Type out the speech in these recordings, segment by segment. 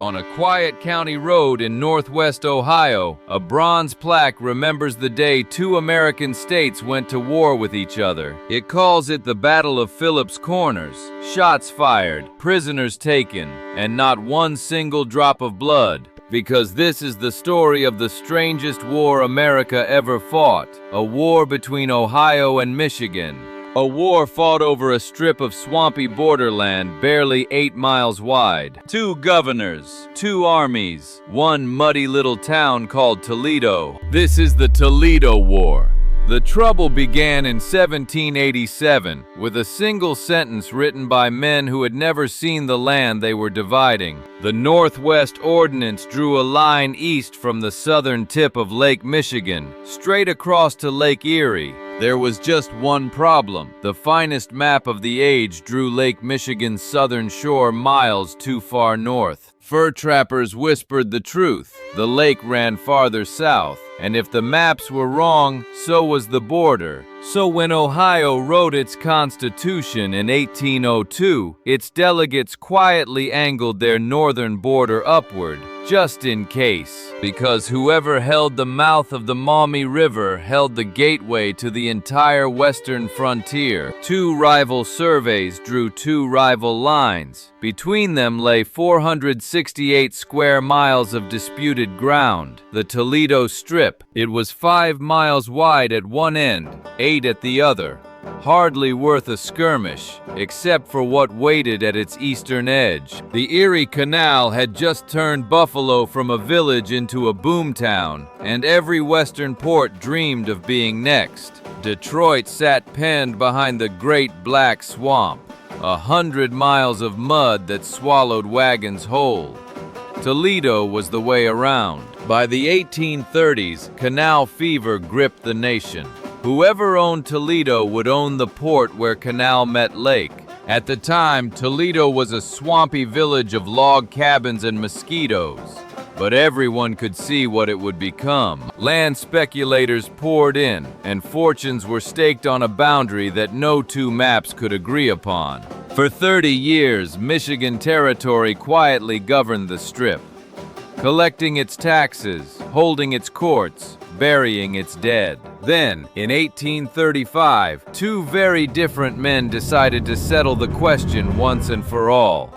On a quiet county road in northwest Ohio, a bronze plaque remembers the day two American states went to war with each other. It calls it the Battle of Phillips Corners. Shots fired, prisoners taken, and not one single drop of blood. Because this is the story of the strangest war America ever fought, a war between Ohio and Michigan. A war fought over a strip of swampy borderland barely 8 miles wide. Two governors, two armies, one muddy little town called Toledo. This is the Toledo War. The trouble began in 1787 with a single sentence written by men who had never seen the land they were dividing. The Northwest Ordinance drew a line east from the southern tip of Lake Michigan, straight across to Lake Erie. There was just one problem. The finest map of the age drew Lake Michigan's southern shore miles too far north. Fur trappers whispered the truth. The lake ran farther south, and if the maps were wrong, so was the border. So when Ohio wrote its Constitution in 1802, its delegates quietly angled their northern border upward, just in case, because whoever held the mouth of the Maumee River held the gateway to the entire western frontier. Two rival surveys drew two rival lines. Between them lay 468 square miles of disputed ground, the Toledo Strip. It was 5 miles wide at one end, 8 at the other. Hardly worth a skirmish, except for what waited at its eastern edge. The Erie Canal had just turned Buffalo from a village into a boomtown, and every western port dreamed of being next. Detroit sat penned behind the Great Black Swamp, 100 miles of mud that swallowed wagons whole. Toledo was the way around. By the 1830s, canal fever gripped the nation. Whoever owned Toledo would own the port where canal met lake. At the time, Toledo was a swampy village of log cabins and mosquitoes. But everyone could see what it would become. Land speculators poured in, and fortunes were staked on a boundary that no two maps could agree upon. For 30 years, Michigan Territory quietly governed the Strip, collecting its taxes, holding its courts, burying its dead. Then, in 1835, two very different men decided to settle the question once and for all.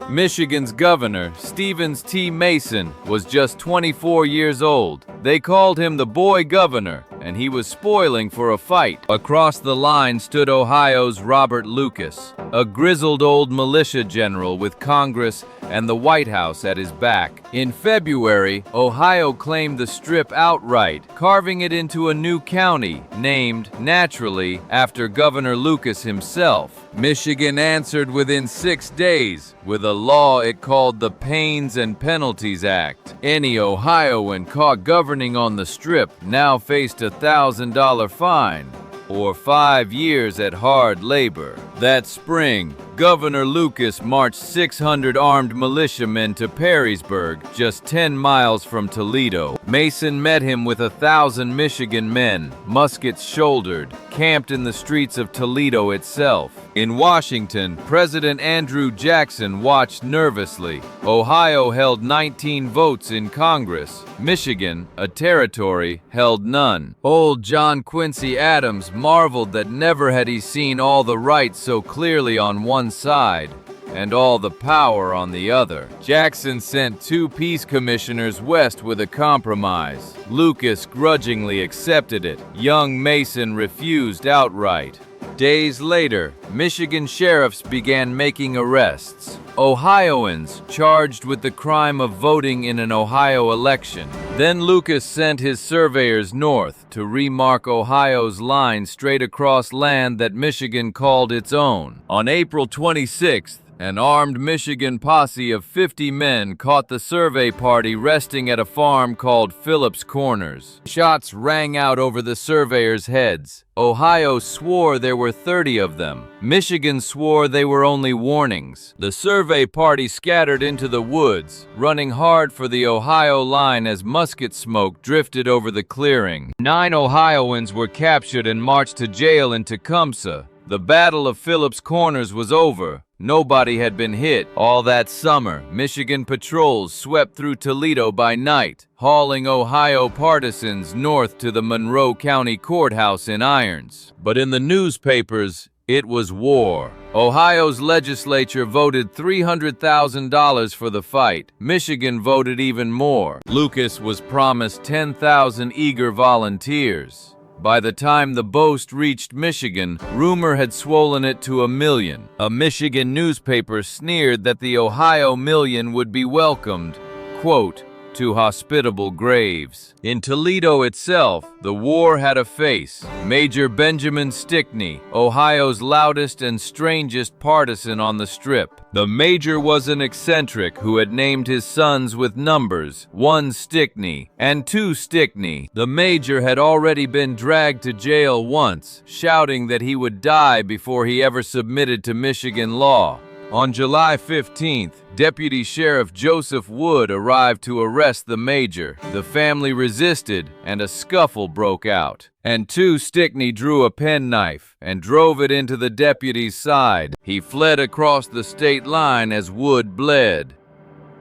Michigan's governor, Stevens T. Mason, was just 24 years old. They called him the boy governor, and he was spoiling for a fight. Across the line stood Ohio's Robert Lucas, a grizzled old militia general with Congress and the White House at his back. In February, Ohio claimed the Strip outright, carving it into a new county, named, naturally, after Governor Lucas himself. Michigan answered within 6 days with a law it called the Pains and Penalties Act. Any Ohioan caught governing on the Strip now faced a $1,000 fine, or 5 years at hard labor. That spring, Governor Lucas marched 600 armed militiamen to Perrysburg, just 10 miles from Toledo. Mason met him with 1,000 Michigan men, muskets shouldered, camped in the streets of Toledo itself. In Washington, President Andrew Jackson watched nervously. Ohio held 19 votes in Congress. Michigan, a territory, held none. Old John Quincy Adams marveled that never had he seen all the rights so clearly on one side and all the power on the other. Jackson sent 2 peace commissioners west with a compromise. Lucas grudgingly accepted it. Young Mason refused outright. Days later, Michigan sheriffs began making arrests. Ohioans charged with the crime of voting in an Ohio election. Then Lucas sent his surveyors north to remark Ohio's line straight across land that Michigan called its own. On April 26th, an armed Michigan posse of 50 men caught the survey party resting at a farm called Phillips Corners. Shots rang out over the surveyors' heads. Ohio swore there were 30 of them. Michigan swore they were only warnings. The survey party scattered into the woods, running hard for the Ohio line as musket smoke drifted over the clearing. 9 Ohioans were captured and marched to jail in Tecumseh. The Battle of Phillips Corners was over. Nobody had been hit. All that summer, Michigan patrols swept through Toledo by night, hauling Ohio partisans north to the Monroe County Courthouse in irons. But in the newspapers, it was war. Ohio's legislature voted $300,000 for the fight. Michigan voted even more. Lucas was promised 10,000 eager volunteers. By the time the boast reached Michigan, rumor had swollen it to 1 million. A Michigan newspaper sneered that the Ohio million would be welcomed, quote, to hospitable graves. In Toledo itself, the war had a face. Major Benjamin Stickney, Ohio's loudest and strangest partisan on the Strip. The major was an eccentric who had named his sons with numbers, 1 Stickney and 2 Stickney. The major had already been dragged to jail once, shouting that he would die before he ever submitted to Michigan law. On July 15th, Deputy Sheriff Joseph Wood arrived to arrest the major. The family resisted, and a scuffle broke out. And 2 Stickney drew a penknife and drove it into the deputy's side. He fled across the state line as Wood bled.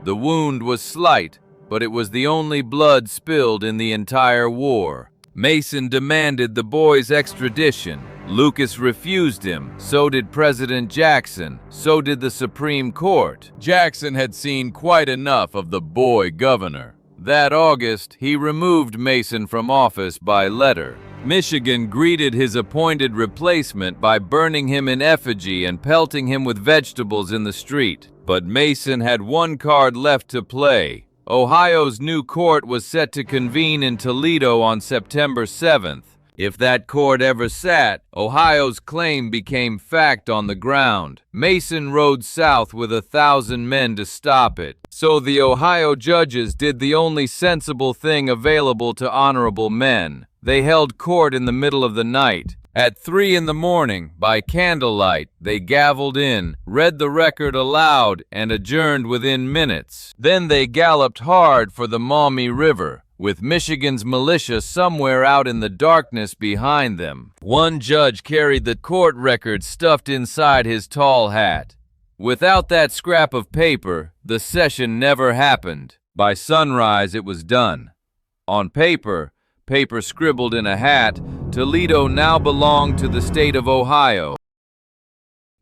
The wound was slight, but it was the only blood spilled in the entire war. Mason demanded the boy's extradition. Lucas refused him. So did President Jackson. So did the Supreme Court. Jackson had seen quite enough of the boy governor. That August, he removed Mason from office by letter. Michigan greeted his appointed replacement by burning him in effigy and pelting him with vegetables in the street. But Mason had one card left to play. Ohio's new court was set to convene in Toledo on September 7th. If that court ever sat, Ohio's claim became fact on the ground. Mason rode south with 1,000 men to stop it. So the Ohio judges did the only sensible thing available to honorable men. They held court in the middle of the night. At 3 in the morning, by candlelight, they gavelled in, read the record aloud, and adjourned within minutes. Then they galloped hard for the Maumee River, with Michigan's militia somewhere out in the darkness behind them. One judge carried the court record stuffed inside his tall hat. Without that scrap of paper, the session never happened. By sunrise, it was done. On paper scribbled in a hat, Toledo now belonged to the state of Ohio.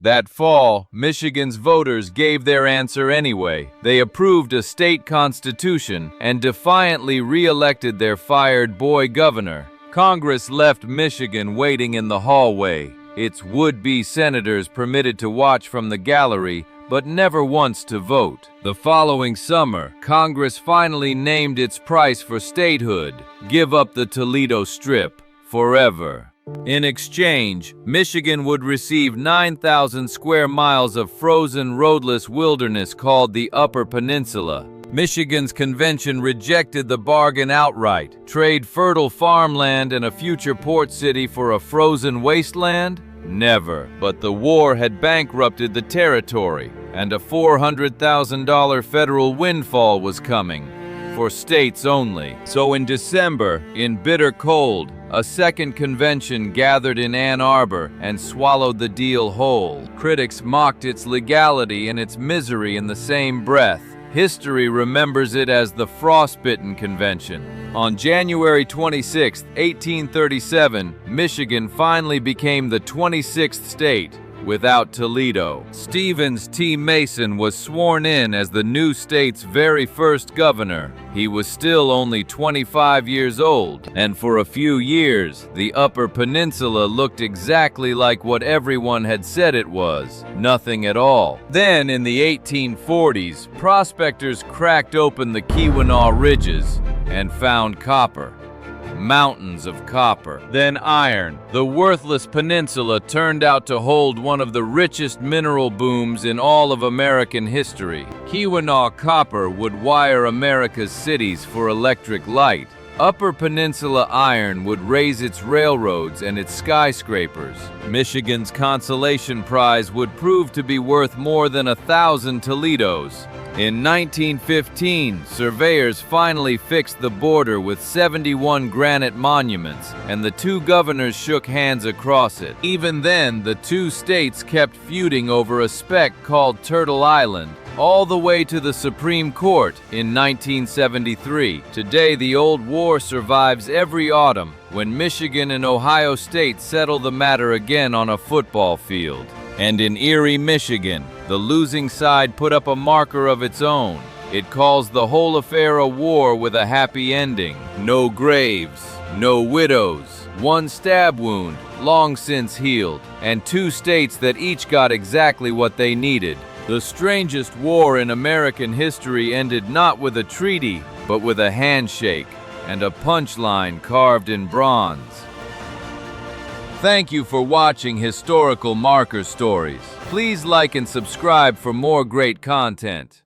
That fall, Michigan's voters gave their answer anyway. They approved a state constitution and defiantly re-elected their fired boy governor. Congress left Michigan waiting in the hallway, its would-be senators permitted to watch from the gallery, but never once to vote. The following summer, Congress finally named its price for statehood: give up the Toledo Strip forever. In exchange, Michigan would receive 9,000 square miles of frozen, roadless wilderness called the Upper Peninsula. Michigan's convention rejected the bargain outright. Trade fertile farmland and a future port city for a frozen wasteland? Never. But the war had bankrupted the territory, and a $400,000 federal windfall was coming. For states only. So in December, in bitter cold, a second convention gathered in Ann Arbor and swallowed the deal whole. Critics mocked its legality and its misery in the same breath. History remembers it as the Frostbitten Convention. On January 26, 1837, Michigan finally became the 26th state, without Toledo. Stevens T. Mason was sworn in as the new state's very first governor. He was still only 25 years old, and for a few years, the Upper Peninsula looked exactly like what everyone had said it was: nothing at all. Then, in the 1840s, prospectors cracked open the Keweenaw Ridges and found copper. Mountains of copper. Then iron. The worthless peninsula turned out to hold one of the richest mineral booms in all of American history. Keweenaw copper would wire America's cities for electric light. Upper Peninsula iron would raise its railroads and its skyscrapers. Michigan's consolation prize would prove to be worth more than 1,000 Toledos. In 1915, surveyors finally fixed the border with 71 granite monuments, and the two governors shook hands across it. Even then, the two states kept feuding over a speck called Turtle Island, all the way to the Supreme Court in 1973. Today, the old war survives every autumn when Michigan and Ohio State settle the matter again on a football field. And in Erie, Michigan, the losing side put up a marker of its own. It calls the whole affair a war with a happy ending. No graves, no widows, one stab wound, long since healed, and two states that each got exactly what they needed. The strangest war in American history ended not with a treaty, but with a handshake and a punchline carved in bronze. Thank you for watching Historical Marker Stories. Please like and subscribe for more great content.